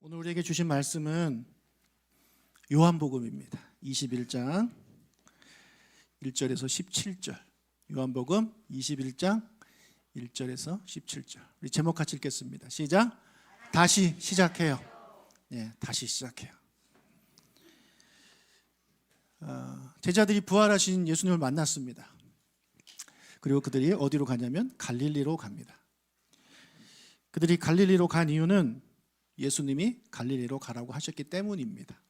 오늘 우리에게 주신 말씀은 요한복음입니다. 21장 1절에서 17절. 요한복음 21장 1절에서 17절. 우리 제목 같이 읽겠습니다. 시작. 다시 시작해요. 네, 다시 시작해요. 제자들이 부활하신 예수님을 만났습니다. 그리고 그들이 어디로 가냐면 갈릴리로 갑니다. 그들이 갈릴리로 간 이유는 예수님이 갈릴리로 가라고 하셨기 때문입니다.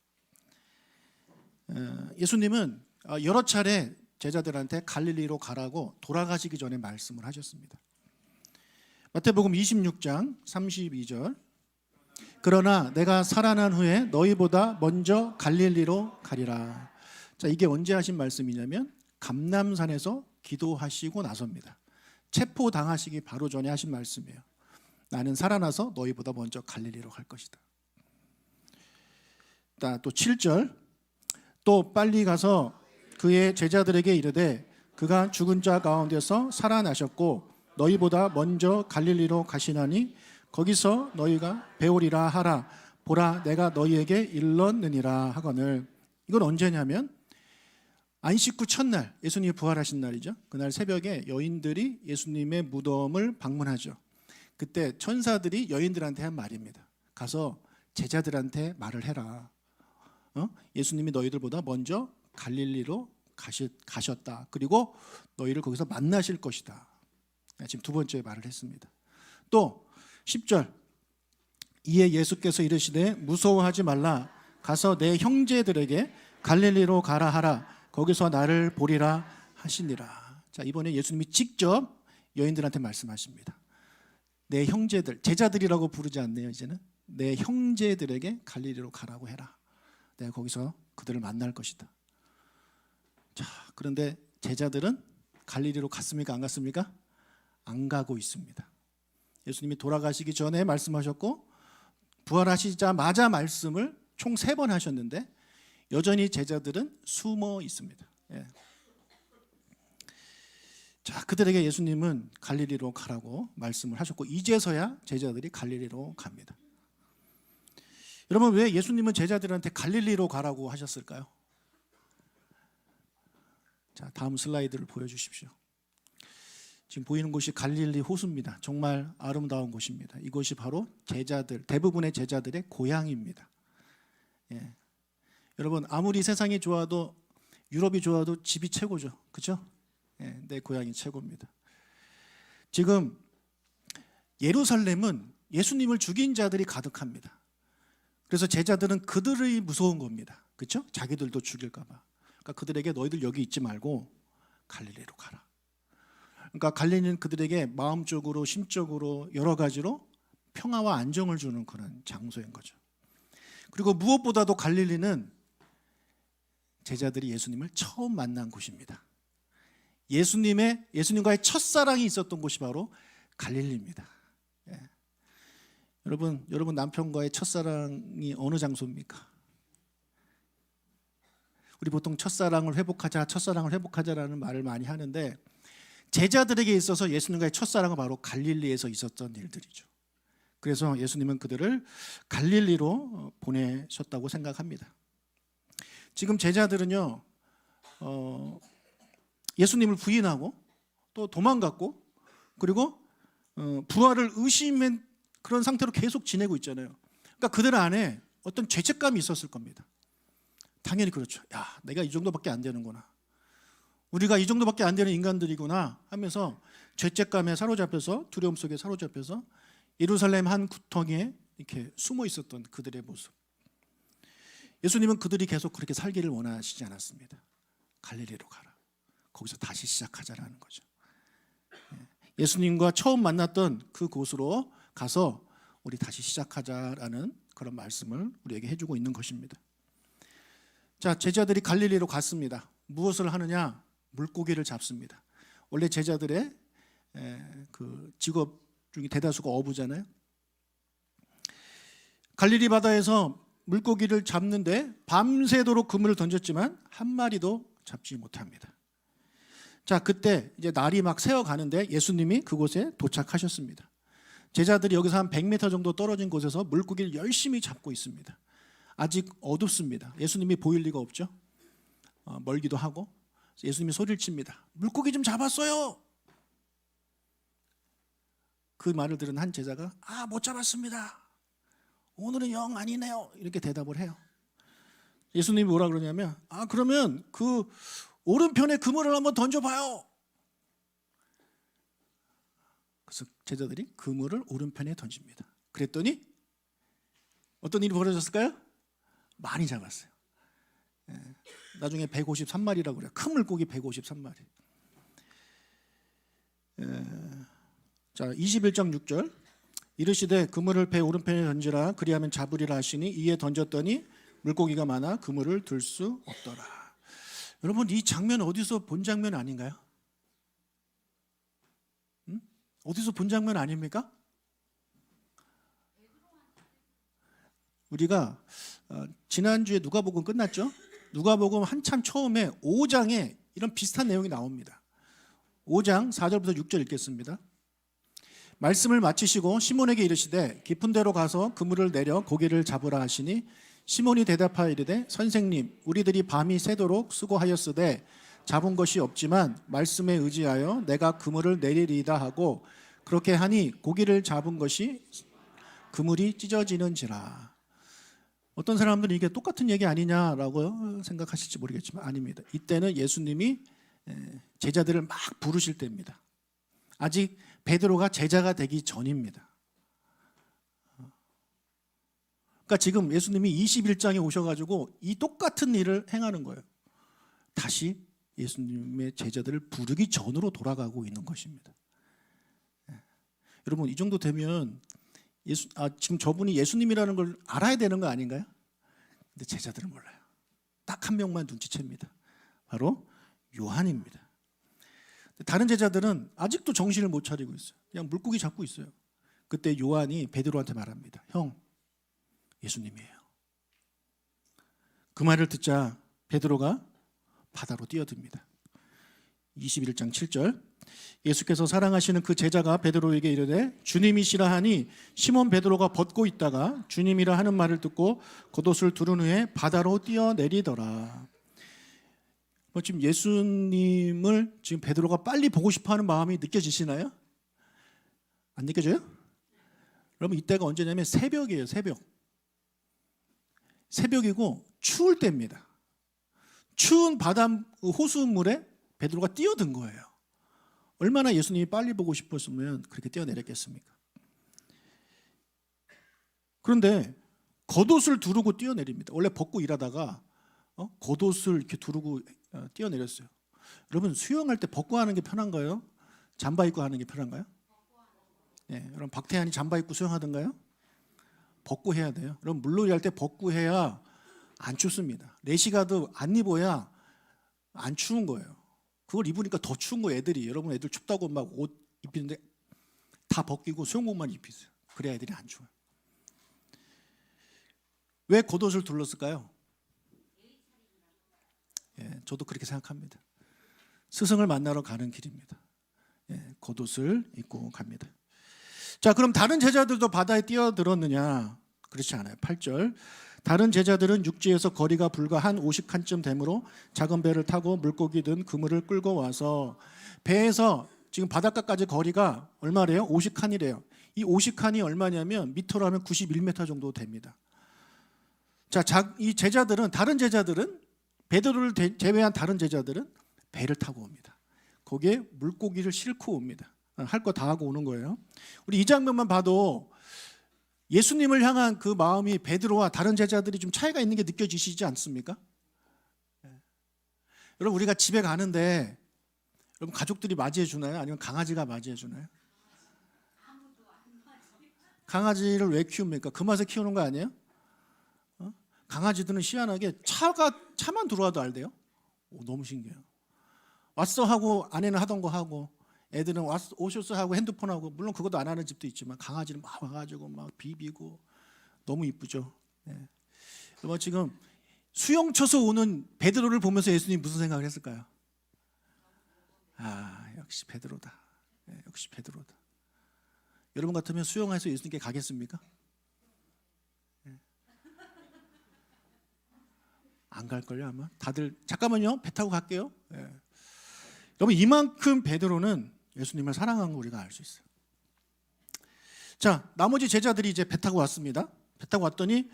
예수님은 여러 차례 제자들한테 갈릴리로 가라고 돌아가시기 전에 말씀을 하셨습니다. 마태복음 26장 32절. 그러나 내가 살아난 후에 너희보다 먼저 갈릴리로 가리라. 자, 이게 언제 하신 말씀이냐면 감람산에서 기도하시고 나서입니다. 체포당하시기 바로 전에 하신 말씀이에요. 나는 살아나서 너희보다 먼저 갈릴리로 갈 것이다. 또 7절. 또 빨리 가서 그의 제자들에게 이르되 그가 죽은 자 가운데서 살아나셨고 너희보다 먼저 갈릴리로 가시나니 거기서 너희가 배우리라 하라. 보라 내가 너희에게 일렀느니라 하거늘. 이건 언제냐면 안식 후 첫날, 예수님이 부활하신 날이죠. 그날 새벽에 여인들이 예수님의 무덤을 방문하죠. 그때 천사들이 여인들한테 한 말입니다. 가서 제자들한테 말을 해라. 예수님이 너희들보다 먼저 갈릴리로 가셨다. 그리고 너희를 거기서 만나실 것이다. 지금 두 번째 말을 했습니다. 또 10절. 이에 예수께서 이르시되 무서워하지 말라. 가서 내 형제들에게 갈릴리로 가라 하라. 거기서 나를 보리라 하시니라. 자, 이번에 예수님이 직접 여인들한테 말씀하십니다. 내 형제들, 제자들이라고 부르지 않네요. 이제는 내 형제들에게 갈릴리로 가라고 해라. 내가 거기서 그들을 만날 것이다. 자, 그런데 제자들은 갈릴리로 갔습니까? 안 갔습니까? 안 가고 있습니다. 예수님이 돌아가시기 전에 말씀하셨고 부활하시자마자 말씀을 총 3번 하셨는데 여전히 제자들은 숨어 있습니다. 예. 자, 그들에게 예수님은 갈릴리로 가라고 말씀을 하셨고 이제서야 제자들이 갈릴리로 갑니다. 여러분, 왜 예수님은 제자들한테 갈릴리로 가라고 하셨을까요? 자, 다음 슬라이드를 보여주십시오. 지금 보이는 곳이 갈릴리 호수입니다. 정말 아름다운 곳입니다. 이곳이 바로 제자들, 대부분의 제자들의 고향입니다. 예. 여러분, 아무리 세상이 좋아도 유럽이 좋아도 집이 최고죠. 그렇죠? 예, 내 고향이 최고입니다. 지금 예루살렘은 예수님을 죽인 자들이 가득합니다. 그래서 제자들은 그들이 무서운 겁니다. 그렇죠? 자기들도 죽일까 봐. 그러니까 그들에게 너희들 여기 있지 말고 갈릴리로 가라. 그러니까 갈릴리는 그들에게 마음적으로 심적으로 여러 가지로 평화와 안정을 주는 그런 장소인 거죠. 그리고 무엇보다도 갈릴리는 제자들이 예수님을 처음 만난 곳입니다. 예수님과의 첫사랑이 있었던 곳이 바로 갈릴리입니다. 예. 여러분 남편과의 첫사랑이 어느 장소입니까? 우리 보통 첫사랑을 회복하자라는 말을 많이 하는데 제자들에게 있어서 예수님과의 첫사랑은 바로 갈릴리에서 있었던 일들이죠. 그래서 예수님은 그들을 갈릴리로 보내셨다고 생각합니다. 지금 제자들은요, 예수님을 부인하고 또 도망갔고 그리고 부활을 의심한 그런 상태로 계속 지내고 있잖아요. 그러니까 그들 안에 어떤 죄책감이 있었을 겁니다. 당연히 그렇죠. 야, 내가 이 정도밖에 안 되는구나. 우리가 이 정도밖에 안 되는 인간들이구나 하면서 죄책감에 사로잡혀서 두려움 속에 사로잡혀서 예루살렘 한 구덩이에 이렇게 숨어 있었던 그들의 모습. 예수님은 그들이 계속 그렇게 살기를 원하시지 않았습니다. 갈릴리로 가라. 거기서 다시 시작하자라는 거죠. 예수님과 처음 만났던 그 곳으로 가서 우리 다시 시작하자라는 그런 말씀을 우리에게 해주고 있는 것입니다. 자, 제자들이 갈릴리로 갔습니다. 무엇을 하느냐? 물고기를 잡습니다. 원래 제자들의 그 직업 중에 대다수가 어부잖아요. 갈릴리 바다에서 물고기를 잡는데 밤새도록 그물을 던졌지만 한 마리도 잡지 못합니다. 자, 그때 이제 날이 막 새어 가는데 예수님이 그곳에 도착하셨습니다. 제자들이 여기서 한 100m 정도 떨어진 곳에서 물고기를 열심히 잡고 있습니다. 아직 어둡습니다. 예수님이 보일 리가 없죠. 멀기도 하고. 예수님이 소리를 칩니다. 물고기 좀 잡았어요. 그 말을 들은 한 제자가 못 잡았습니다. 오늘은 영 아니네요. 이렇게 대답을 해요. 예수님이 뭐라 그러냐면 그러면 그 오른편에 그물을 한번 던져봐요. 그래서 제자들이 그물을 오른편에 던집니다. 그랬더니 어떤 일이 벌어졌을까요? 많이 잡았어요. 나중에 153마리라고 그래요. 큰 물고기 153마리. 자, 21장 6절. 이르시되 그물을 배 오른편에 던지라 그리하면 잡으리라 하시니 이에 던졌더니 물고기가 많아 그물을 들 수 없더라. 여러분, 이 장면 어디서 본 장면 아닌가요? 어디서 본 장면 아닙니까? 우리가 지난주에 누가복음 끝났죠? 누가복음 한참 처음에 5장에 이런 비슷한 내용이 나옵니다. 5장 4절부터 6절 읽겠습니다. 말씀을 마치시고 시몬에게 이르시되 깊은 데로 가서 그물을 내려 고기를 잡으라 하시니 시몬이 대답하여 이르되 선생님 우리들이 밤이 새도록 수고하였으되 잡은 것이 없지만 말씀에 의지하여 내가 그물을 내리리이다 하고 그렇게 하니 고기를 잡은 것이 그물이 찢어지는지라. 어떤 사람들은 이게 똑같은 얘기 아니냐라고 생각하실지 모르겠지만 아닙니다. 이때는 예수님이 제자들을 막 부르실 때입니다. 아직 베드로가 제자가 되기 전입니다. 그러니까 지금 예수님이 21장에 오셔가지고 이 똑같은 일을 행하는 거예요. 다시 예수님의 제자들을 부르기 전으로 돌아가고 있는 것입니다. 여러분, 이 정도 되면 지금 저분이 예수님이라는 걸 알아야 되는 거 아닌가요? 근데 제자들은 몰라요. 딱 한 명만 눈치챕니다. 바로 요한입니다. 다른 제자들은 아직도 정신을 못 차리고 있어요. 그냥 물고기 잡고 있어요. 그때 요한이 베드로한테 말합니다. 형, 예수님이에요. 그 말을 듣자 베드로가 바다로 뛰어듭니다. 21장 7절. 예수께서 사랑하시는 그 제자가 베드로에게 이르되 주님이시라 하니 시몬 베드로가 벗고 있다가 주님이라 하는 말을 듣고 겉옷을 두른 후에 바다로 뛰어내리더라. 지금 예수님을 지금 베드로가 빨리 보고 싶어하는 마음이 느껴지시나요? 안 느껴져요? 여러분, 이때가 언제냐면 새벽이에요. 새벽이고 추울 때입니다. 추운 바다 호수물에 베드로가 뛰어든 거예요. 얼마나 예수님이 빨리 보고 싶었으면 그렇게 뛰어내렸겠습니까? 그런데 겉옷을 두르고 뛰어내립니다. 원래 벗고 일하다가 겉옷을 이렇게 두르고 뛰어내렸어요. 여러분, 수영할 때 벗고 하는 게 편한가요? 잠바 입고 하는 게 편한가요? 여러분, 박태환이 잠바 입고 수영하던가요? 벗고 해야 돼요. 여러분, 물놀이 할 때 벗고 해야 안 춥습니다. 레시가드 안 입어야 안 추운 거예요. 그걸 입으니까 더 추운 거예요. 여러분, 애들 춥다고 막 옷 입히는데 다 벗기고 수영복만 입히세요. 그래야 애들이 안 추워요. 왜 겉옷을 둘렀을까요? 저도 그렇게 생각합니다. 스승을 만나러 가는 길입니다. 겉옷을 입고 갑니다. 자, 그럼 다른 제자들도 바다에 뛰어들었느냐? 그렇지 않아요. 8절. 다른 제자들은 육지에서 거리가 불과 한 50칸쯤 되므로 작은 배를 타고 물고기 든 그물을 끌고 와서 배에서 지금 바닷가까지 거리가 얼마래요? 50칸이래요. 이 50칸이 얼마냐면 미터로 하면 91m 정도 됩니다. 자, 이 제자들은, 다른 제자들은, 베드로를 제외한 다른 제자들은 배를 타고 옵니다. 거기에 물고기를 싣고 옵니다. 할 거 다 하고 오는 거예요. 우리 이 장면만 봐도 예수님을 향한 그 마음이 베드로와 다른 제자들이 좀 차이가 있는 게 느껴지시지 않습니까? 여러분, 우리가 집에 가는데 여러분, 가족들이 맞이해 주나요? 아니면 강아지가 맞이해 주나요? 강아지를 왜 키웁니까? 그 맛에 키우는 거 아니에요? 강아지들은 희한하게 차만 들어와도 알대요. 너무 신기해요. 왔어 하고 아내는 하던 거 하고 애들은 오셨어 하고 핸드폰 하고, 물론 그것도 안 하는 집도 있지만 강아지는 막 와가지고 막 비비고 너무 이쁘죠. 뭐 지금 수영 쳐서 오는 베드로를 보면서 예수님 무슨 생각을 했을까요? 역시 베드로다. 역시 베드로다. 여러분 같으면 수영해서 예수님께 가겠습니까? 안 갈걸요 아마. 다들 잠깐만요, 배 타고 갈게요. 여러분, 이만큼 베드로는 예수님을 사랑한 거 우리가 알 수 있어요. 자, 나머지 제자들이 이제 배 타고 왔습니다. 배 타고 왔더니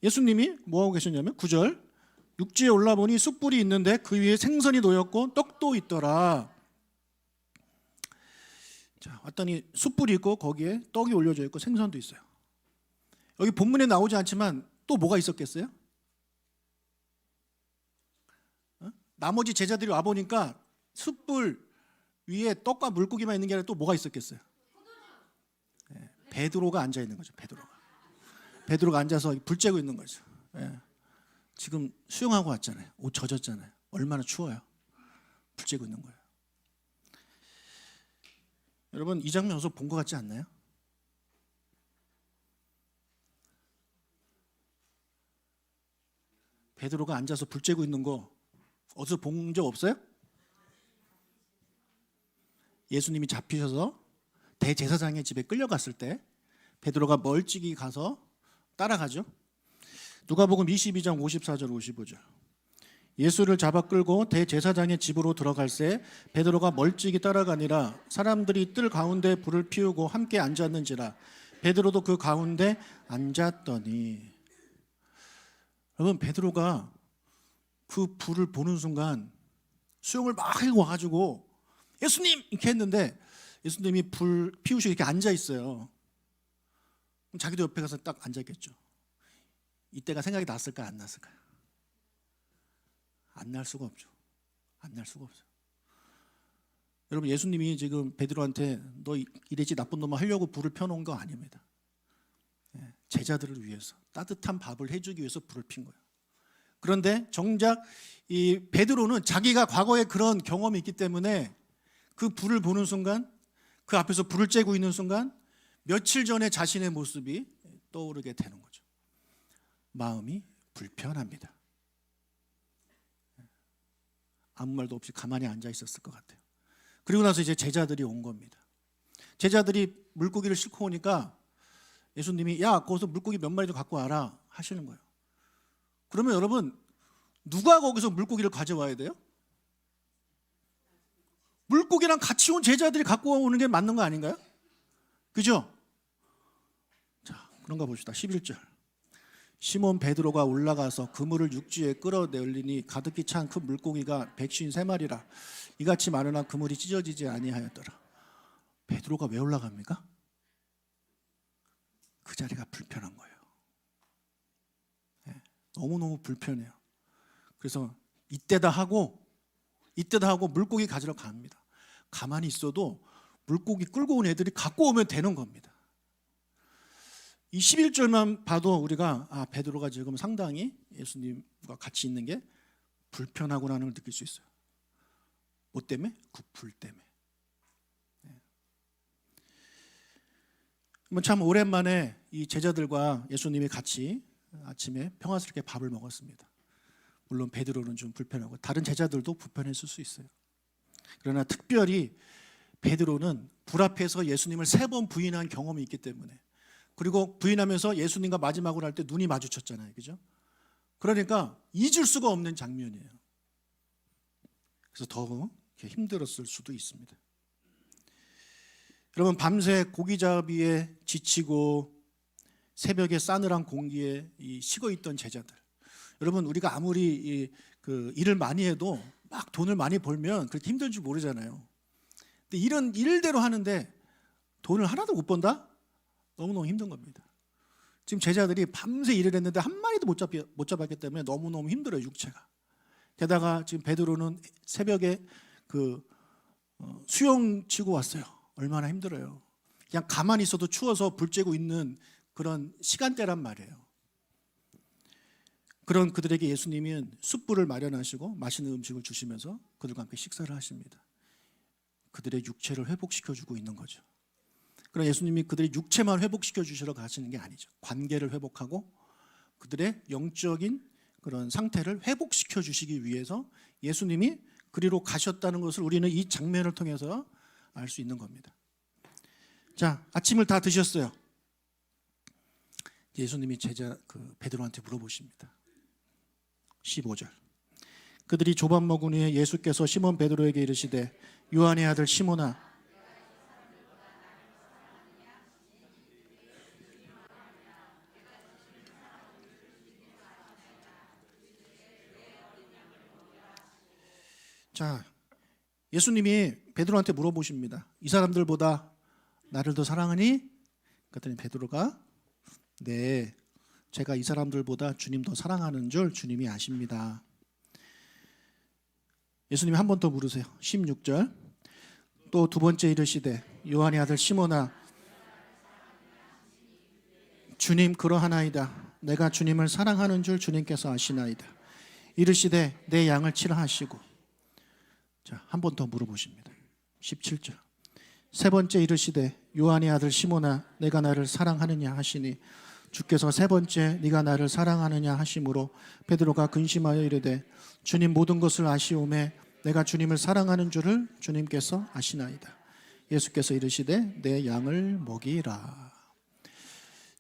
예수님이 뭐하고 계셨냐면 9절, 육지에 올라보니 숯불이 있는데 그 위에 생선이 놓였고 떡도 있더라. 자, 왔더니 숯불이 있고 거기에 떡이 올려져 있고 생선도 있어요. 여기 본문에 나오지 않지만 또 뭐가 있었겠어요? 나머지 제자들이 와보니까 숯불 위에 떡과 물고기만 있는 게 아니라 또 뭐가 있었겠어요? 베드로가 앉아 있는 거죠. 베드로가 앉아서 불 쬐고 있는 거죠. 지금 수영하고 왔잖아요. 옷 젖었잖아요. 얼마나 추워요. 불 쬐고 있는 거예요. 여러분, 이 장면 어디서 본 것 같지 않나요? 베드로가 앉아서 불 쬐고 있는 거 어디서 본 적 없어요? 예수님이 잡히셔서 대제사장의 집에 끌려갔을 때 베드로가 멀찍이 가서 따라가죠. 누가복음 22장 54절 55절. 예수를 잡아 끌고 대제사장의 집으로 들어갈새 베드로가 멀찍이 따라가니라. 사람들이 뜰 가운데 불을 피우고 함께 앉았는지라. 베드로도 그 가운데 앉았더니. 여러분, 베드로가 그 불을 보는 순간 수영을 막 하고 와가지고 예수님! 이렇게 했는데 예수님이 불 피우시고 이렇게 앉아 있어요. 그럼 자기도 옆에 가서 딱 앉았겠죠. 이때가 생각이 났을까요? 안 났을까요? 안 날 수가 없죠. 안 날 수가 없어요. 여러분, 예수님이 지금 베드로한테 너 이래지 나쁜 놈아 하려고 불을 펴놓은 거 아닙니다. 제자들을 위해서 따뜻한 밥을 해주기 위해서 불을 핀 거예요. 그런데 정작 이 베드로는 자기가 과거에 그런 경험이 있기 때문에 그 불을 보는 순간, 그 앞에서 불을 쬐고 있는 순간 며칠 전에 자신의 모습이 떠오르게 되는 거죠. 마음이 불편합니다. 아무 말도 없이 가만히 앉아 있었을 것 같아요. 그리고 나서 이제 제자들이 온 겁니다. 제자들이 물고기를 싣고 오니까 예수님이 야, 거기서 물고기 몇 마리 좀 갖고 와라 하시는 거예요. 그러면 여러분, 누가 거기서 물고기를 가져와야 돼요? 물고기랑 같이 온 제자들이 갖고 오는 게 맞는 거 아닌가요? 그죠? 자, 그런가 봅시다. 11절. 시몬 베드로가 올라가서 그물을 육지에 끌어내리니 가득히 찬 큰 물고기가 153마리라. 이같이 많으나 그물이 찢어지지 아니하였더라. 베드로가 왜 올라갑니까? 그 자리가 불편한 거예요. 너무너무 불편해요. 그래서 이때다 하고 물고기 가지러 갑니다. 가만히 있어도 물고기 끌고 온 애들이 갖고 오면 되는 겁니다. 이 11절만 봐도 우리가 베드로가 지금 상당히 예수님과 같이 있는 게 불편하구나는 걸 느낄 수 있어요. 뭐 때문에? 그 불 때문에. 참 오랜만에 이 제자들과 예수님이 같이 아침에 평화스럽게 밥을 먹었습니다. 물론 베드로는 좀 불편하고 다른 제자들도 불편했을 수 있어요. 그러나 특별히 베드로는 불 앞에서 예수님을 3번 부인한 경험이 있기 때문에, 그리고 부인하면서 예수님과 마지막으로 할 때 눈이 마주쳤잖아요. 그죠? 그러니까 잊을 수가 없는 장면이에요. 그래서 더 힘들었을 수도 있습니다. 여러분, 밤새 고기잡이에 지치고 새벽에 싸늘한 공기에 식어있던 제자들, 여러분, 우리가 아무리 일을 많이 해도 막 돈을 많이 벌면 그렇게 힘들 줄 모르잖아요. 근데 이런 일대로 하는데 돈을 하나도 못 번다? 너무너무 힘든 겁니다. 지금 제자들이 밤새 일을 했는데 한 마리도 못 잡았기 때문에 너무너무 힘들어요, 육체가. 게다가 지금 베드로는 새벽에 수영 치고 왔어요. 얼마나 힘들어요. 그냥 가만히 있어도 추워서 불 쬐고 있는 그런 시간대란 말이에요. 그런 그들에게 예수님은 숯불을 마련하시고 맛있는 음식을 주시면서 그들과 함께 식사를 하십니다. 그들의 육체를 회복시켜주고 있는 거죠. 그러나 예수님이 그들의 육체만 회복시켜 주시러 가시는 게 아니죠. 관계를 회복하고 그들의 영적인 그런 상태를 회복시켜 주시기 위해서 예수님이 그리로 가셨다는 것을 우리는 이 장면을 통해서 알 수 있는 겁니다. 자, 아침을 다 드셨어요. 예수님이 제자 베드로한테 물어보십니다. 15절. 그들이 조밥 먹은 후에 예수께서 시몬 베드로에게 이르시되 요한의 아들 시몬아, 자, 예수님이 베드로한테 물어보십니다. 이 사람들보다 나를 더 사랑하니? 그랬더니 베드로가 네, 제가 이 사람들보다 주님 더 사랑하는 줄 주님이 아십니다. 예수님이 한 번 더 물으세요. 16절. 또 두 번째 이르시되 요한의 아들 시몬아, 주님 그러하나이다. 내가 주님을 사랑하는 줄 주님께서 아시나이다. 이르시되 내 양을 치라 하시고, 자, 한 번 더 물어보십니다. 17절. 세 번째 이르시되 요한의 아들 시몬아, 내가 나를 사랑하느냐 하시니 주께서 세 번째 네가 나를 사랑하느냐 하심으로 베드로가 근심하여 이르되 주님 모든 것을 아시오매 내가 주님을 사랑하는 줄을 주님께서 아시나이다. 예수께서 이르시되 내 양을 먹이라.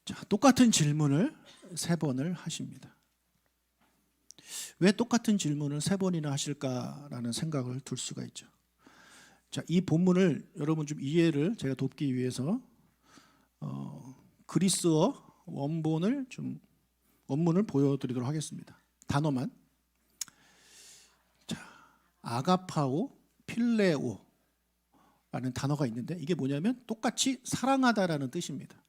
자, 똑같은 질문을 세 번을 하십니다. 왜 똑같은 질문을 세 번이나 하실까라는 생각을 둘 수가 있죠. 자, 이 본문을 여러분 좀 이해를 제가 돕기 위해서 그리스어 원본을 좀 원문을 보여드리도록 하겠습니다. 단어만. 자, 아가파오, 필레오라는 단어가 있는데 이게 뭐냐면 똑같이 사랑하다라는 뜻입니다.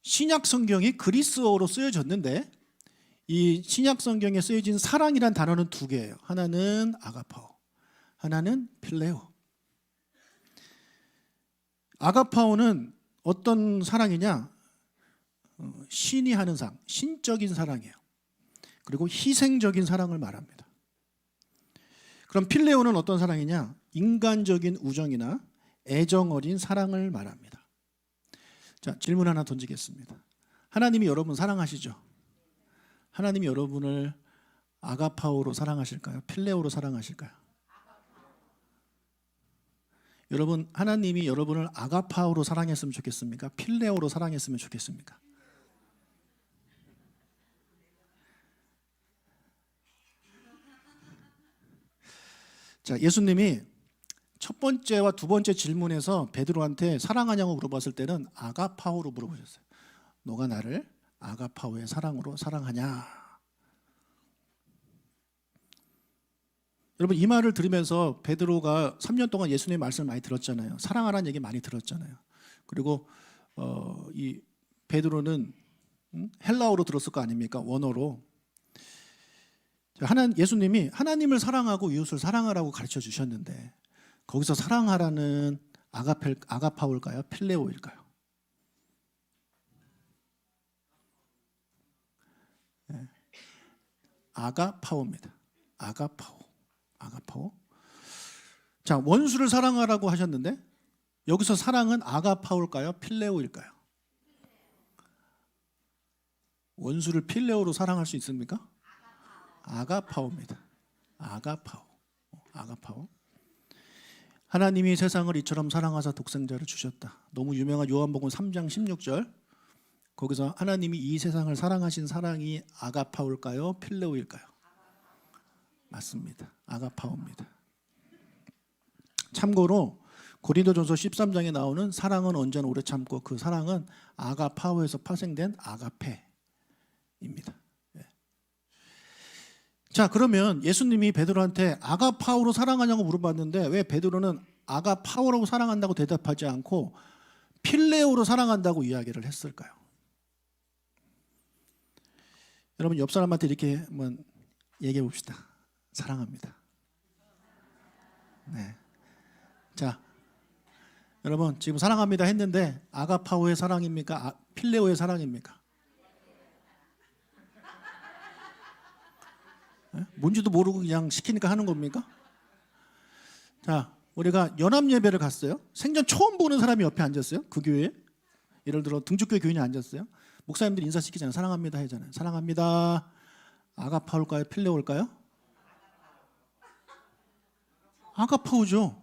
신약 성경이 그리스어로 쓰여졌는데 이 신약 성경에 쓰여진 사랑이란 단어는 두 개예요. 하나는 아가파오, 하나는 필레오. 아가파오는 어떤 사랑이냐? 신이 하는 사랑, 신적인 사랑이에요. 그리고 희생적인 사랑을 말합니다. 그럼 필레오는 어떤 사랑이냐? 인간적인 우정이나 애정 어린 사랑을 말합니다. 자, 질문 하나 던지겠습니다. 하나님이 여러분 사랑하시죠? 하나님이 여러분을 아가파오로 사랑하실까요? 필레오로 사랑하실까요? 여러분, 하나님이 여러분을 아가파오로 사랑했으면 좋겠습니까? 필레오로 사랑했으면 좋겠습니까? 자, 예수님이 첫 번째와 두 번째 질문에서 베드로한테 사랑하냐고 물어봤을 때는 아가파오로 물어보셨어요. 너가 나를 아가파오의 사랑으로 사랑하냐? 여러분, 이 말을 들으면서 베드로가 3년 동안 예수님의 말씀을 많이 들었잖아요. 사랑하라는 얘기 많이 들었잖아요. 그리고 이 베드로는 헬라어로 들었을 거 아닙니까? 원어로. 예수님이 하나님을 사랑하고 이웃을 사랑하라고 가르쳐 주셨는데 거기서 사랑하라는 아가파오일까요? 필레오일까요? 네. 아가파오입니다. 아가파오. 자, 원수를 사랑하라고 하셨는데 여기서 사랑은 아가파오일까요? 필레오일까요? 원수를 필레오로 사랑할 수 있습니까? 아가파오입니다. 아가파오. 하나님이 세상을 이처럼 사랑하사 독생자를 주셨다. 너무 유명한 요한복음 3장 16절. 거기서 하나님이 이 세상을 사랑하신 사랑이 아가파오일까요? 필레오일까요? 맞습니다. 아가파오입니다. 참고로 고린도전서 13장에 나오는 사랑은 언제나 오래 참고, 그 사랑은 아가파오에서 파생된 아가페입니다. 자, 그러면 예수님이 베드로한테 아가파오로 사랑하냐고 물어봤는데 왜 베드로는 아가파오라고 사랑한다고 대답하지 않고 필레오로 사랑한다고 이야기를 했을까요? 여러분, 옆 사람한테 이렇게 한번 얘기해 봅시다. 사랑합니다. 네. 자, 여러분, 지금 사랑합니다 했는데 아가파오의 사랑입니까? 필레오의 사랑입니까? 뭔지도 모르고 그냥 시키니까 하는 겁니까? 자, 우리가 연합 예배를 갔어요. 생전 처음 보는 사람이 옆에 앉았어요. 그 교회에. 예를 들어 등축교회 교인이 앉았어요. 목사님들이 인사시키잖아요. 사랑합니다 하잖아요. 사랑합니다. 아가파올까요? 필레오일까요? 아가파오죠.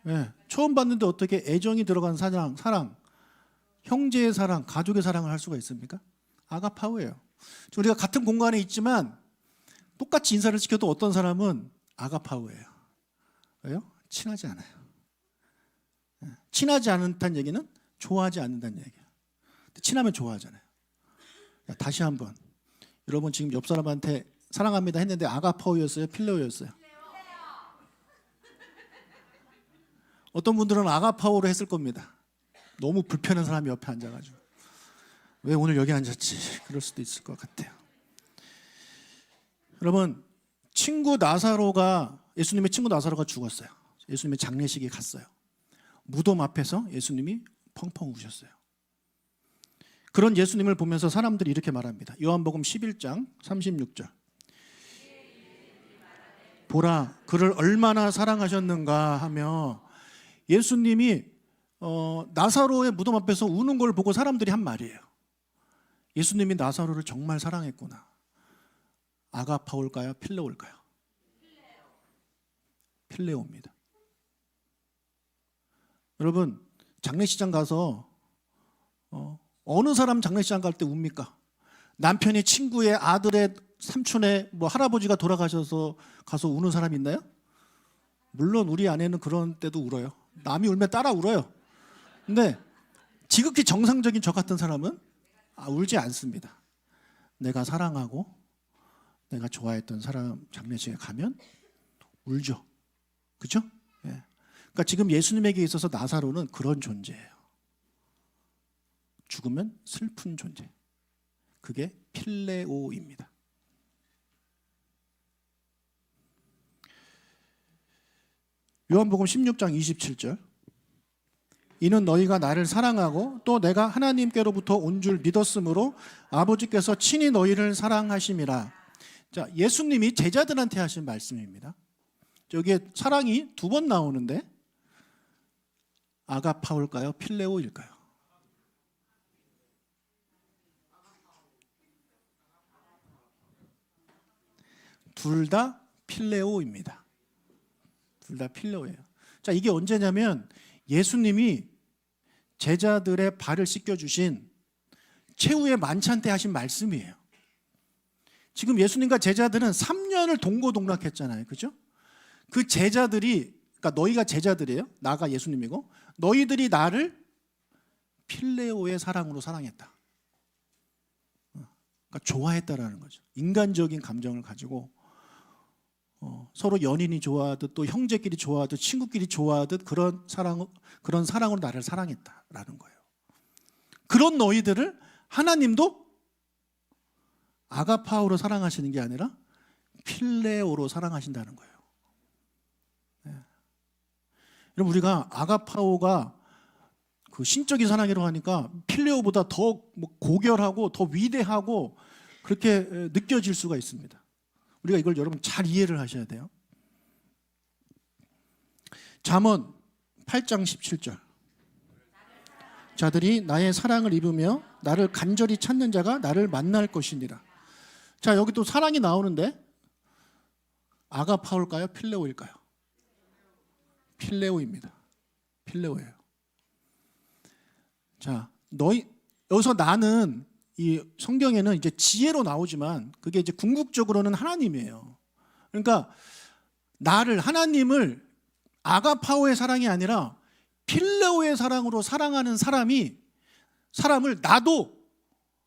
예, 처음 봤는데 어떻게 애정이 들어간 사랑, 형제의 사랑, 가족의 사랑을 할 수가 있습니까? 아가파오예요. 우리가 같은 공간에 있지만 똑같이 인사를 시켜도 어떤 사람은 아가파오예요. 왜요? 친하지 않아요. 예, 친하지 않다는 얘기는 좋아하지 않는다는 얘기예요. 친하면 좋아하잖아요. 다시 한번, 여러분 지금 옆 사람한테 사랑합니다 했는데 아가파오였어요? 필레오였어요? 어떤 분들은 아가파오로 했을 겁니다. 너무 불편한 사람이 옆에 앉아가지고 왜 오늘 여기 앉았지? 그럴 수도 있을 것 같아요. 여러분, 예수님의 친구 나사로가 죽었어요. 예수님의 장례식에 갔어요. 무덤 앞에서 예수님이 펑펑 우셨어요. 그런 예수님을 보면서 사람들이 이렇게 말합니다. 요한복음 11장 36절. 보라, 그를 얼마나 사랑하셨는가 하며 예수님이 나사로의 무덤 앞에서 우는 걸 보고 사람들이 한 말이에요. 예수님이 나사로를 정말 사랑했구나. 아가파올까요? 필레오일까요? 필레오입니다. 여러분, 장례식장 가서 어느 사람 장례식장 갈 때 웁니까? 남편의 친구의 아들의 삼촌의 할아버지가 돌아가셔서 가서 우는 사람 있나요? 물론 우리 아내는 그런 때도 울어요. 남이 울면 따라 울어요. 근데 지극히 정상적인 저 같은 사람은 울지 않습니다. 내가 사랑하고 내가 좋아했던 사람 장례식에 가면 울죠. 그렇죠? 예. 그러니까 지금 예수님에게 있어서 나사로는 그런 존재예요. 죽으면 슬픈 존재. 그게 필레오입니다. 요한복음 16장 27절. 이는 너희가 나를 사랑하고 또 내가 하나님께로부터 온 줄 믿었으므로 아버지께서 친히 너희를 사랑하심이라. 자, 예수님이 제자들한테 하신 말씀입니다. 여기에 사랑이 두 번 나오는데 아가파올까요? 필레오일까요? 둘 다 필레오입니다. 둘 다 필레오예요. 자, 이게 언제냐면 예수님이 제자들의 발을 씻겨주신 최후의 만찬 때 하신 말씀이에요. 지금 예수님과 제자들은 3년을 동고동락했잖아요. 그죠? 그 제자들이, 그러니까 너희가 제자들이에요. 나가 예수님이고 너희들이 나를 필레오의 사랑으로 사랑했다. 그러니까 좋아했다라는 거죠. 인간적인 감정을 가지고 서로 연인이 좋아하듯 또 형제끼리 좋아하듯 친구끼리 좋아하듯 그런 사랑으로 나를 사랑했다라는 거예요. 그런 너희들을 하나님도 아가파오로 사랑하시는 게 아니라 필레오로 사랑하신다는 거예요. 네. 여러분, 우리가 아가파오가 그 신적인 사랑이라고 하니까 필레오보다 더 고결하고 더 위대하고 그렇게 느껴질 수가 있습니다. 우리가 이걸 여러분 잘 이해를 하셔야 돼요. 잠언 8장 17절. 자들이 나의 사랑을 입으며 나를 간절히 찾는 자가 나를 만날 것이니라. 자, 여기 또 사랑이 나오는데 아가파올까요? 필레오일까요? 필레오입니다. 필레오예요. 자, 여기서 나는 이 성경에는 이제 지혜로 나오지만 그게 이제 궁극적으로는 하나님이에요. 그러니까 하나님을 아가파오의 사랑이 아니라 필레오의 사랑으로 사랑하는 사람을 나도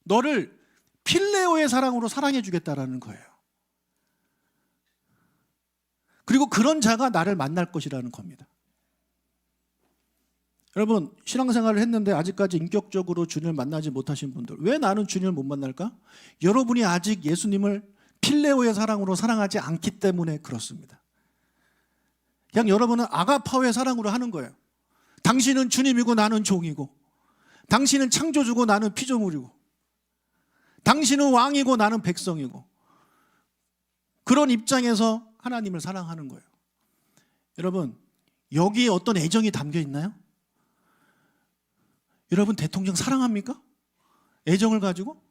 너를 필레오의 사랑으로 사랑해 주겠다라는 거예요. 그리고 그런 자가 나를 만날 것이라는 겁니다. 여러분, 신앙생활을 했는데 아직까지 인격적으로 주님을 만나지 못하신 분들, 왜 나는 주님을 못 만날까? 여러분이 아직 예수님을 필레오의 사랑으로 사랑하지 않기 때문에 그렇습니다. 그냥 여러분은 아가파오의 사랑으로 하는 거예요. 당신은 주님이고 나는 종이고, 당신은 창조주고 나는 피조물이고, 당신은 왕이고 나는 백성이고, 그런 입장에서 하나님을 사랑하는 거예요. 여러분, 여기에 어떤 애정이 담겨 있나요? 여러분, 대통령 사랑합니까? 애정을 가지고?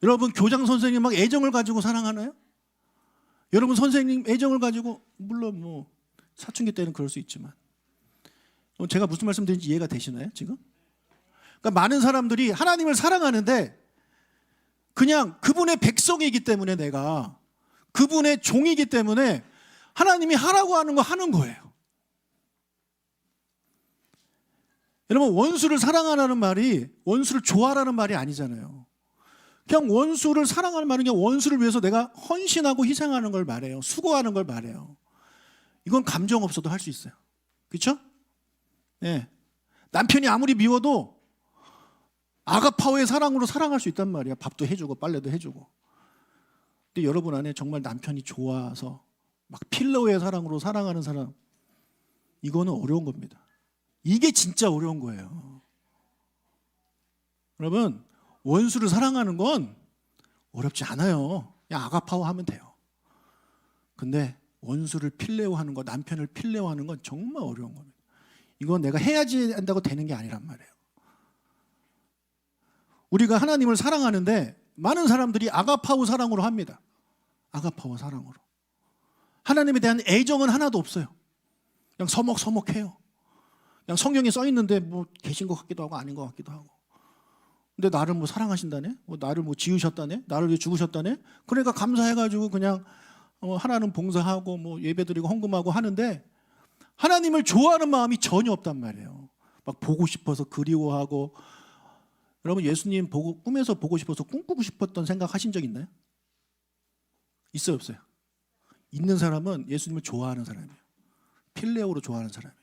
여러분, 교장 선생님 막 애정을 가지고 사랑하나요? 여러분, 선생님 애정을 가지고, 물론 사춘기 때는 그럴 수 있지만, 제가 무슨 말씀드리는지 이해가 되시나요, 지금? 그러니까 많은 사람들이 하나님을 사랑하는데 그냥 그분의 백성이기 때문에, 내가 그분의 종이기 때문에 하나님이 하라고 하는 거 하는 거예요. 여러분, 원수를 사랑하라는 말이 원수를 좋아하라는 말이 아니잖아요. 그냥 원수를 사랑하는 말은 그냥 원수를 위해서 내가 헌신하고 희생하는 걸 말해요. 수고하는 걸 말해요. 이건 감정 없어도 할 수 있어요. 그렇죠? 네. 남편이 아무리 미워도 아가파오의 사랑으로 사랑할 수 있단 말이야. 밥도 해주고 빨래도 해주고. 근데 여러분 안에 정말 남편이 좋아서 막 필러의 사랑으로 사랑하는 사람, 이거는 어려운 겁니다. 이게 진짜 어려운 거예요. 여러분, 원수를 사랑하는 건 어렵지 않아요. 그냥 아가파오 하면 돼요. 근데 원수를 필레오 하는 거, 남편을 필레오 하는 건 정말 어려운 겁니다. 이건 내가 해야지 한다고 되는 게 아니란 말이에요. 우리가 하나님을 사랑하는데 많은 사람들이 아가파오 사랑으로 합니다. 아가파오 사랑으로. 하나님에 대한 애정은 하나도 없어요. 그냥 서먹서먹해요. 그냥 성경에 써 있는데 뭐 계신 것 같기도 하고 아닌 것 같기도 하고. 근데 나를 뭐 사랑하신다네? 나를 뭐 지으셨다네? 나를 위해 죽으셨다네? 그러니까 감사해가지고 그냥 하나는 봉사하고 뭐 예배드리고 헌금하고 하는데 하나님을 좋아하는 마음이 전혀 없단 말이에요. 막 보고 싶어서 그리워하고. 여러분, 예수님 꿈에서 보고 싶어서 꿈꾸고 싶었던 생각 하신 적 있나요? 있어요, 없어요? 있는 사람은 예수님을 좋아하는 사람이에요. 필레오로 좋아하는 사람이에요.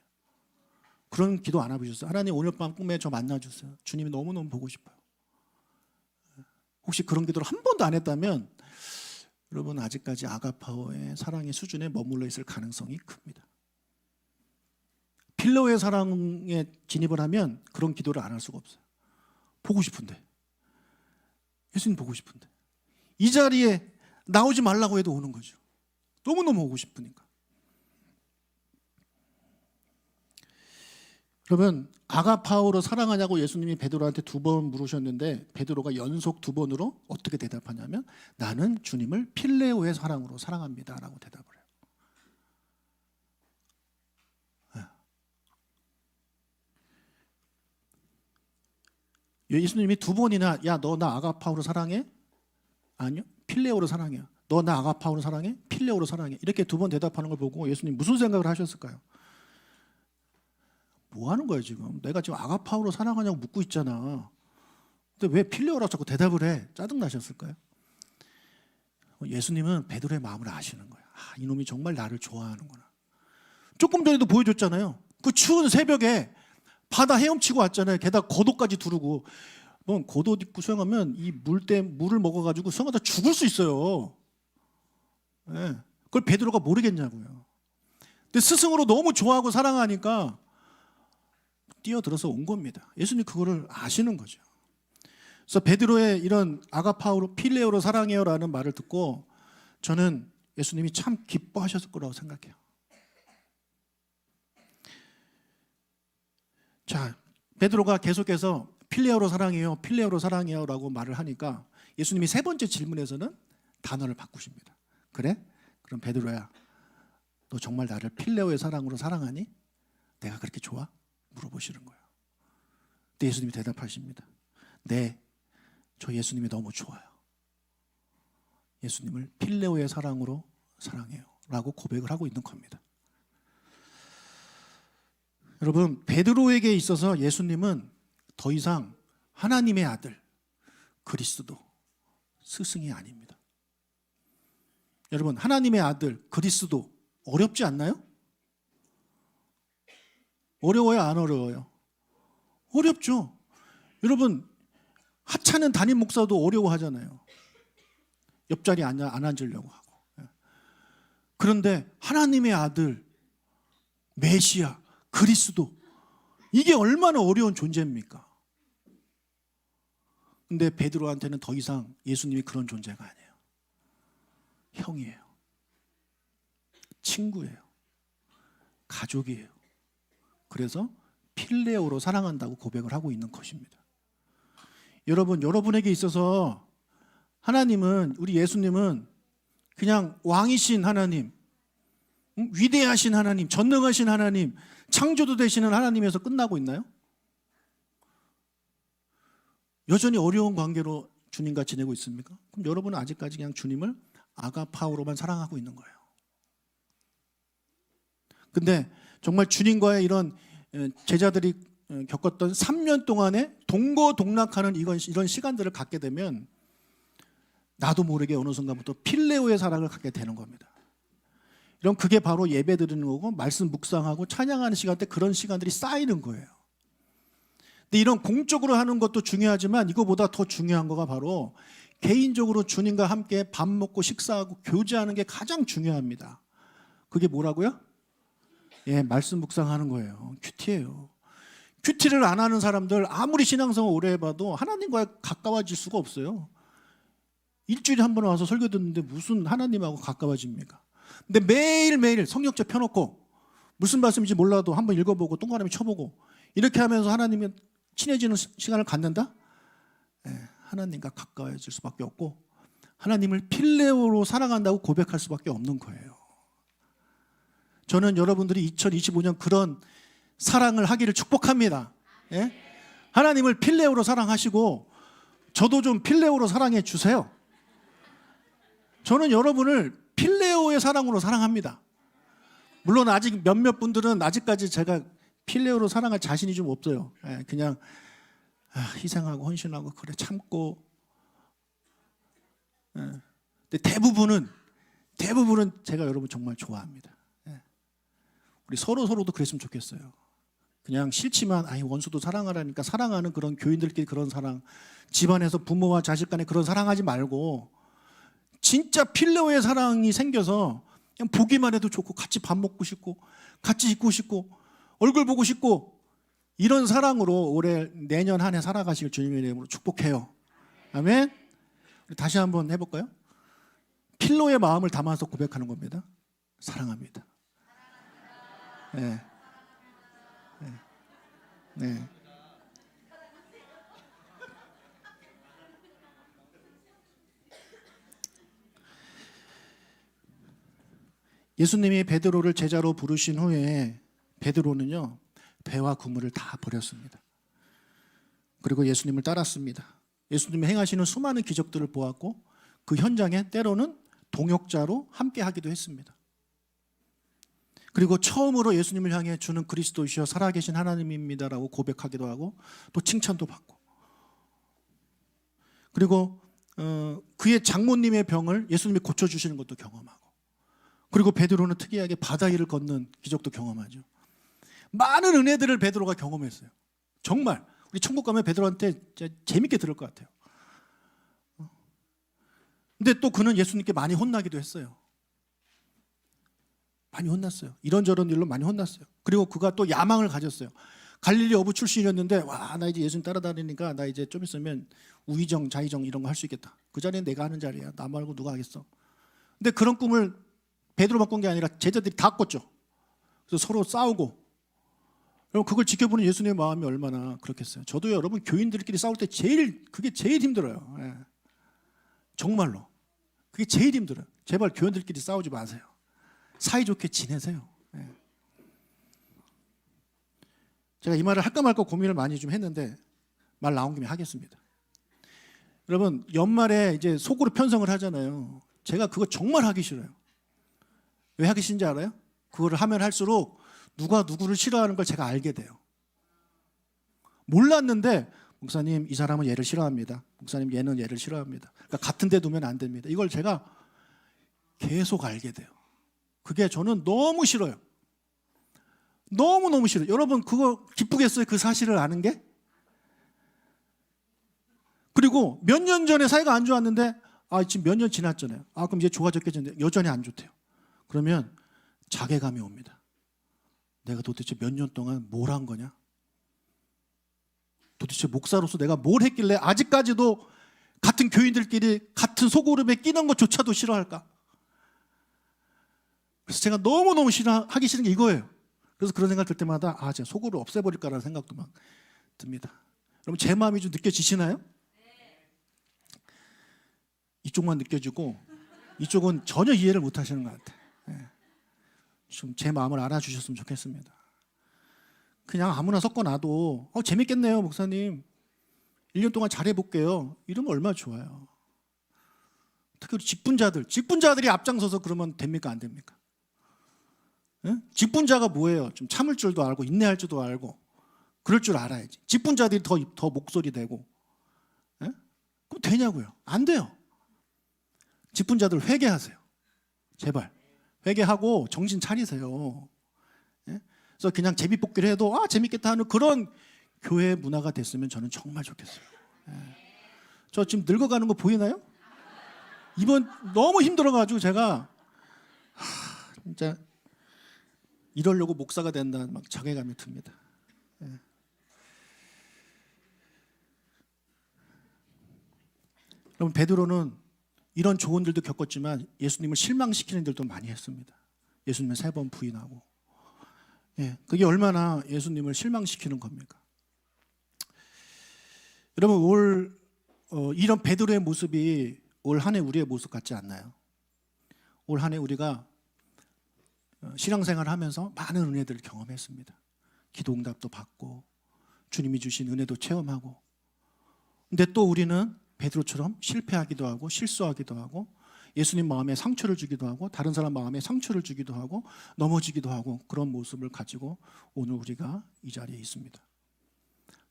그런 기도 안 해보셨어요? 하나님, 오늘 밤 꿈에 저 만나주세요. 주님이 너무너무 보고 싶어요. 혹시 그런 기도를 한 번도 안 했다면 여러분, 아직까지 아가파오의 사랑의 수준에 머물러 있을 가능성이 큽니다. 필레오의 사랑에 진입을 하면 그런 기도를 안 할 수가 없어요. 보고 싶은데, 예수님 보고 싶은데 이 자리에 나오지 말라고 해도 오는 거죠. 너무너무 오고 싶으니까. 그러면 아가파오로 사랑하냐고 예수님이 베드로한테 2번 물으셨는데 베드로가 연속 2번으로 어떻게 대답하냐면 나는 주님을 필레오의 사랑으로 사랑합니다 라고 대답을 해요. 예수님이 2번이나 야, 너 나 아가파오로 사랑해? 아니요, 필레오로 사랑해요. 너 나 아가파오로 사랑해? 필레오로 사랑해. 이렇게 2번 대답하는 걸 보고 예수님 무슨 생각을 하셨을까요? 뭐 하는 거야 지금? 내가 지금 아가파오로 사랑하냐고 묻고 있잖아. 근데 왜 필레오라고 자꾸 대답을 해? 짜증나셨을까요? 예수님은 베드로의 마음을 아시는 거야. 이놈이 정말 나를 좋아하는구나. 조금 전에도 보여줬잖아요. 그 추운 새벽에 바다 헤엄치고 왔잖아요. 게다가 겉옷까지 두르고. 겉옷 입고 수영하면 이 물을 먹어가지고 수영하다 죽을 수 있어요. 네. 그걸 베드로가 모르겠냐고요. 근데 스승으로 너무 좋아하고 사랑하니까 뛰어들어서 온 겁니다. 예수님 그거를 아시는 거죠. 그래서 베드로의 이런 아가파오로 필레오로 사랑해요라는 말을 듣고 저는 예수님이 참 기뻐하셨을 거라고 생각해요. 자, 베드로가 계속해서 필레오로 사랑해요, 필레오로 사랑해요라고 말을 하니까 예수님이 3번째 질문에서는 단어를 바꾸십니다. 그래? 그럼 베드로야, 너 정말 나를 필레오의 사랑으로 사랑하니? 내가 그렇게 좋아? 물어보시는 거예요. 근데 예수님이 대답하십니다. 네, 저 예수님이 너무 좋아요. 예수님을 필레오의 사랑으로 사랑해요 라고 고백을 하고 있는 겁니다. 여러분, 베드로에게 있어서 예수님은 더 이상 하나님의 아들 그리스도 스승이 아닙니다. 여러분, 하나님의 아들 그리스도 어렵지 않나요? 어려워요, 안 어려워요? 어렵죠. 여러분, 하찮은 담임 목사도 어려워하잖아요. 옆자리에 안 앉으려고 하고. 그런데 하나님의 아들 메시아 그리스도, 이게 얼마나 어려운 존재입니까? 근데 베드로한테는 더 이상 예수님이 그런 존재가 아니에요. 형이에요. 친구예요. 가족이에요. 그래서 필레오로 사랑한다고 고백을 하고 있는 것입니다. 여러분, 여러분에게 있어서 하나님은, 우리 예수님은 그냥 왕이신 하나님, 위대하신 하나님, 전능하신 하나님, 창조도 되시는 하나님에서 끝나고 있나요? 여전히 어려운 관계로 주님과 지내고 있습니까? 그럼 여러분은 아직까지 그냥 주님을 아가파오로만 사랑하고 있는 거예요. 근데 정말 주님과의 이런 제자들이 겪었던 3년 동안의 동거동락하는 이런 시간들을 갖게 되면 나도 모르게 어느 순간부터 필레오의 사랑을 갖게 되는 겁니다. 이런 그게 바로 예배 드리는 거고 말씀 묵상하고 찬양하는 시간 때 그런 시간들이 쌓이는 거예요. 근데 이런 공적으로 하는 것도 중요하지만 이거보다 더 중요한 거가 바로 개인적으로 주님과 함께 밥 먹고 식사하고 교제하는 게 가장 중요합니다. 그게 뭐라고요? 예, 말씀 묵상하는 거예요. 큐티예요. 큐티를 안 하는 사람들 아무리 신앙생활 오래 해봐도 하나님과 가까워질 수가 없어요. 일주일에 한 번 와서 설교 듣는데 무슨 하나님하고 가까워집니까? 근데 매일매일 성경책 펴놓고 무슨 말씀인지 몰라도 한번 읽어보고 동그라미 쳐보고 이렇게 하면서 하나님이 친해지는 시간을 갖는다? 예, 하나님과 가까워질 수밖에 없고 하나님을 필레오로 사랑한다고 고백할 수밖에 없는 거예요. 저는 여러분들이 2025년 그런 사랑을 하기를 축복합니다. 예? 하나님을 필레오로 사랑하시고 저도 좀 필레오로 사랑해 주세요. 저는 여러분을 필레오의 사랑으로 사랑합니다. 물론 아직 몇몇 분들은 아직까지 제가 필레오로 사랑할 자신이 좀 없어요. 예, 그냥 희생하고 헌신하고 그래 참고. 예. 근데 대부분은 제가 여러분 정말 좋아합니다. 예. 우리 서로도 그랬으면 좋겠어요. 그냥 싫지만 원수도 사랑하라니까 사랑하는 그런 교인들끼리 그런 사랑, 집안에서 부모와 자식 간에 그런 사랑하지 말고 진짜 필레오의 사랑이 생겨서 그냥 보기만 해도 좋고 같이 밥 먹고 싶고 같이 있고 싶고 얼굴 보고 싶고 이런 사랑으로 올해 내년 한 해 살아가시길 주님의 이름으로 축복해요. 아멘. 우리 다시 한번 해볼까요? 필로의 마음을 담아서 고백하는 겁니다. 사랑합니다. 네. 네. 네. 예수님이 베드로를 제자로 부르신 후에 베드로는요 배와 그물을 다 버렸습니다. 그리고 예수님을 따랐습니다. 예수님이 행하시는 수많은 기적들을 보았고 그 현장에 때로는 동역자로 함께 하기도 했습니다. 그리고 처음으로 예수님을 향해 주는 그리스도이시여 살아계신 하나님입니다라고 고백하기도 하고 또 칭찬도 받고 그리고 그의 장모님의 병을 예수님이 고쳐주시는 것도 경험하고 그리고 베드로는 특이하게 바다 위를 걷는 기적도 경험하죠. 많은 은혜들을 베드로가 경험했어요. 정말 우리 천국 가면 베드로한테 재밌게 들을 것 같아요. 근데 또 그는 예수님께 많이 혼나기도 했어요. 많이 혼났어요. 이런저런 일로 많이 혼났어요. 그리고 그가 또 야망을 가졌어요. 갈릴리 어부 출신이었는데 나 이제 예수님 따라다니니까 나 이제 좀 있으면 우의정 자의정 이런 거 할 수 있겠다. 그 자리는 내가 하는 자리야. 나 말고 누가 하겠어. 근데 그런 꿈을 베드로만 꾼 게 아니라 제자들이 다 꿨죠. 그래서 서로 싸우고 그럼 그걸 지켜보는 예수님의 마음이 얼마나 그렇겠어요. 저도 여러분 교인들끼리 싸울 때 그게 제일 힘들어요. 예. 정말로 그게 제일 힘들어요. 제발 교인들끼리 싸우지 마세요. 사이좋게 지내세요. 예. 제가 이 말을 할까 말까 고민을 많이 좀 했는데 말 나온 김에 하겠습니다. 여러분 연말에 이제 속으로 편성을 하잖아요. 제가 그거 정말 하기 싫어요. 왜 하기 싫은지 알아요? 그거를 하면 할수록 누가 누구를 싫어하는 걸 제가 알게 돼요. 몰랐는데 목사님 이 사람은 얘를 싫어합니다. 목사님 얘는 얘를 싫어합니다. 그러니까 같은 데 두면 안 됩니다. 이걸 제가 계속 알게 돼요. 그게 저는 너무 싫어요. 너무너무 싫어요. 여러분 그거 기쁘겠어요? 그 사실을 아는 게? 그리고 몇 년 전에 사이가 안 좋았는데 지금 몇 년 지났잖아요. 그럼 이제 좋아졌겠는데 여전히 안 좋대요. 그러면 자괴감이 옵니다. 내가 도대체 몇 년 동안 뭘 한 거냐? 도대체 목사로서 내가 뭘 했길래 아직까지도 같은 교인들끼리 같은 소그룹에 끼는 것조차도 싫어할까? 그래서 제가 너무너무 하기 싫은 게 이거예요. 그래서 그런 생각 들 때마다 제가 소그룹을 없애버릴까라는 생각도 막 듭니다. 여러분 제 마음이 좀 느껴지시나요? 이쪽만 느껴지고 이쪽은 전혀 이해를 못 하시는 것 같아요. 좀 제 마음을 알아주셨으면 좋겠습니다. 그냥 아무나 섞어놔도 재밌겠네요 목사님. 1년 동안 잘해볼게요. 이러면 얼마나 좋아요. 특히 우리 직분자들이 앞장서서 그러면 됩니까 안 됩니까? 예? 직분자가 뭐예요? 좀 참을 줄도 알고 인내할 줄도 알고 그럴 줄 알아야지. 직분자들이 더 목소리 내고. 예? 그럼 되냐고요? 안 돼요. 직분자들 회개하세요. 제발 회개하고 정신 차리세요. 예? 그래서 그냥 제비뽑기를 해도 재밌겠다 하는 그런 교회 문화가 됐으면 저는 정말 좋겠어요. 예. 저 지금 늙어가는 거 보이나요? 이번 너무 힘들어가지고 제가 진짜 이러려고 목사가 된다는 막 자괴감이 듭니다. 예. 여러분 베드로는 이런 좋은 일도 겪었지만 예수님을 실망시키는 일도 많이 했습니다. 예수님을 3번 부인하고. 예, 그게 얼마나 예수님을 실망시키는 겁니까? 여러분 이런 베드로의 모습이 올 한 해 우리의 모습 같지 않나요? 올 한 해 우리가 신앙생활을 하면서 많은 은혜들을 경험했습니다. 기도응답도 받고 주님이 주신 은혜도 체험하고. 근데 또 우리는 베드로처럼 실패하기도 하고 실수하기도 하고 예수님 마음에 상처를 주기도 하고 다른 사람 마음에 상처를 주기도 하고 넘어지기도 하고 그런 모습을 가지고 오늘 우리가 이 자리에 있습니다.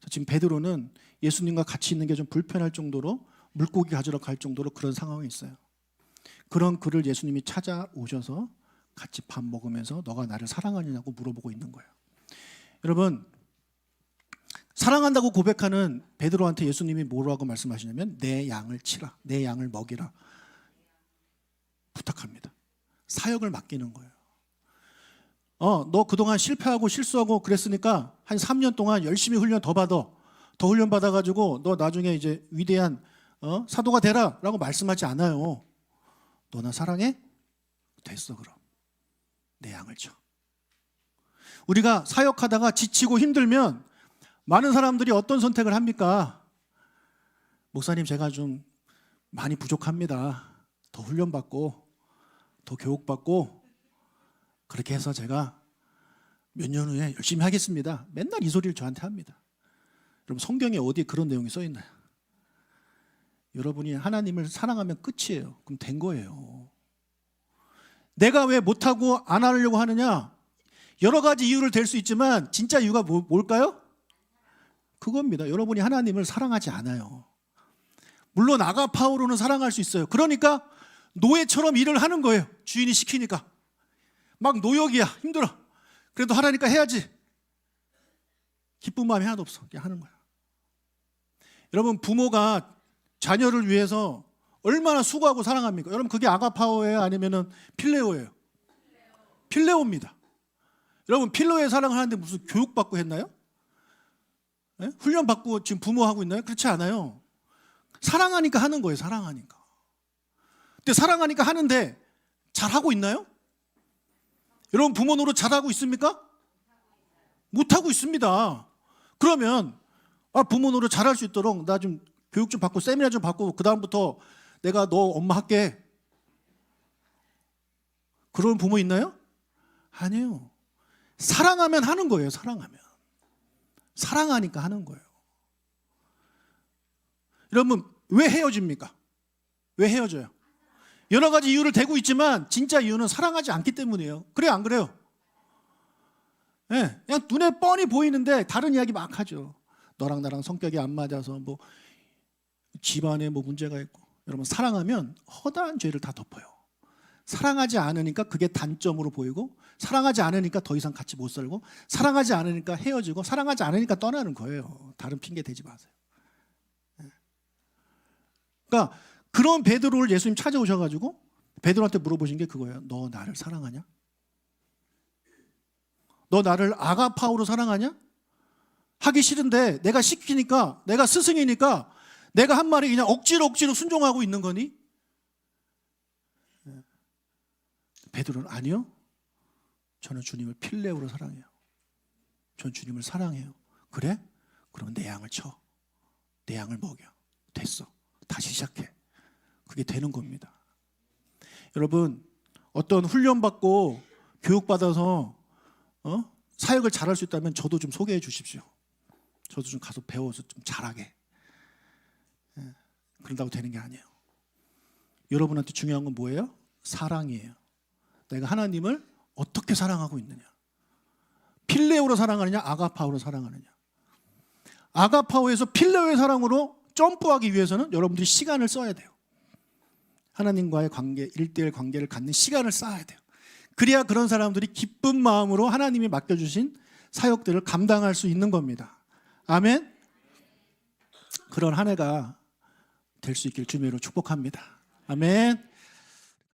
지금 베드로는 예수님과 같이 있는 게 좀 불편할 정도로 물고기 가지러 갈 정도로 그런 상황이 있어요. 그런 그를 예수님이 찾아오셔서 같이 밥 먹으면서 너가 나를 사랑하느냐고 물어보고 있는 거예요. 여러분 사랑한다고 고백하는 베드로한테 예수님이 뭐라고 말씀하시냐면 내 양을 치라, 내 양을 먹이라 부탁합니다. 사역을 맡기는 거예요. 너 그동안 실패하고 실수하고 그랬으니까 한 3년 동안 열심히 훈련 더 받아. 더 훈련 받아가지고 너 나중에 이제 위대한 사도가 되라 라고 말씀하지 않아요. 너 나 사랑해? 됐어 그럼. 내 양을 쳐. 우리가 사역하다가 지치고 힘들면 많은 사람들이 어떤 선택을 합니까? 목사님 제가 좀 많이 부족합니다. 더 훈련받고 더 교육받고 그렇게 해서 제가 몇 년 후에 열심히 하겠습니다. 맨날 이 소리를 저한테 합니다. 여러분 성경에 어디에 그런 내용이 써 있나요? 여러분이 하나님을 사랑하면 끝이에요. 그럼 된 거예요. 내가 왜 못하고 안 하려고 하느냐? 여러 가지 이유를 댈 수 있지만 진짜 이유가 뭘까요? 그겁니다. 여러분이 하나님을 사랑하지 않아요. 물론 아가파오로는 사랑할 수 있어요. 그러니까 노예처럼 일을 하는 거예요. 주인이 시키니까. 막 노역이야. 힘들어. 그래도 하라니까 해야지. 기쁜 마음이 하나도 없어. 그냥 하는 거야. 여러분 부모가 자녀를 위해서 얼마나 수고하고 사랑합니까? 여러분 그게 아가파오예요? 아니면 필레오예요? 필레오입니다. 여러분 필레오의 사랑을 하는데 무슨 교육받고 했나요? 네? 훈련받고 지금 부모하고 있나요? 그렇지 않아요. 사랑하니까 하는 거예요. 사랑하니까. 근데 사랑하니까 하는데 잘하고 있나요? 여러분 부모 노릇 잘하고 있습니까? 못하고 있습니다. 그러면 부모 노릇 잘할 수 있도록 나 좀 교육 좀 받고 세미나 좀 받고 그 다음부터 내가 너 엄마 할게. 그런 부모 있나요? 아니에요. 사랑하면 하는 거예요. 사랑하면. 사랑하니까 하는 거예요. 여러분 왜 헤어집니까? 왜 헤어져요? 여러 가지 이유를 대고 있지만 진짜 이유는 사랑하지 않기 때문이에요. 그래요 안 그래요? 네, 그냥 눈에 뻔히 보이는데 다른 이야기 막 하죠. 너랑 나랑 성격이 안 맞아서 뭐 집안에 뭐 문제가 있고. 여러분 사랑하면 허다한 죄를 다 덮어요. 사랑하지 않으니까 그게 단점으로 보이고 사랑하지 않으니까 더 이상 같이 못 살고 사랑하지 않으니까 헤어지고 사랑하지 않으니까 떠나는 거예요. 다른 핑계 대지 마세요. 그러니까 그런 베드로를 예수님 찾아오셔가지고 베드로한테 물어보신 게 그거예요. 너 나를 사랑하냐? 너 나를 아가파오로 사랑하냐? 하기 싫은데 내가 시키니까 내가 스승이니까 내가 한 말이 그냥 억지로 순종하고 있는 거니? 베드로는 아니요. 저는 주님을 필레오로 사랑해요. 전 주님을 사랑해요. 그래? 그럼 내 양을 쳐. 내 양을 먹여. 됐어. 다시 시작해. 그게 되는 겁니다. 여러분 어떤 훈련받고 교육받아서 사역을 잘할 수 있다면 저도 좀 소개해 주십시오. 저도 좀 가서 배워서 좀 잘하게. 그런다고 되는 게 아니에요. 여러분한테 중요한 건 뭐예요? 사랑이에요. 내가 하나님을 어떻게 사랑하고 있느냐. 필레오로 사랑하느냐, 아가파오로 사랑하느냐. 아가파오에서 필레오의 사랑으로 점프하기 위해서는 여러분들이 시간을 써야 돼요. 하나님과의 관계, 1:1 관계를 갖는 시간을 쌓아야 돼요. 그래야 그런 사람들이 기쁜 마음으로 하나님이 맡겨주신 사역들을 감당할 수 있는 겁니다. 아멘. 그런 한 해가 될 수 있길 주님으로 축복합니다. 아멘.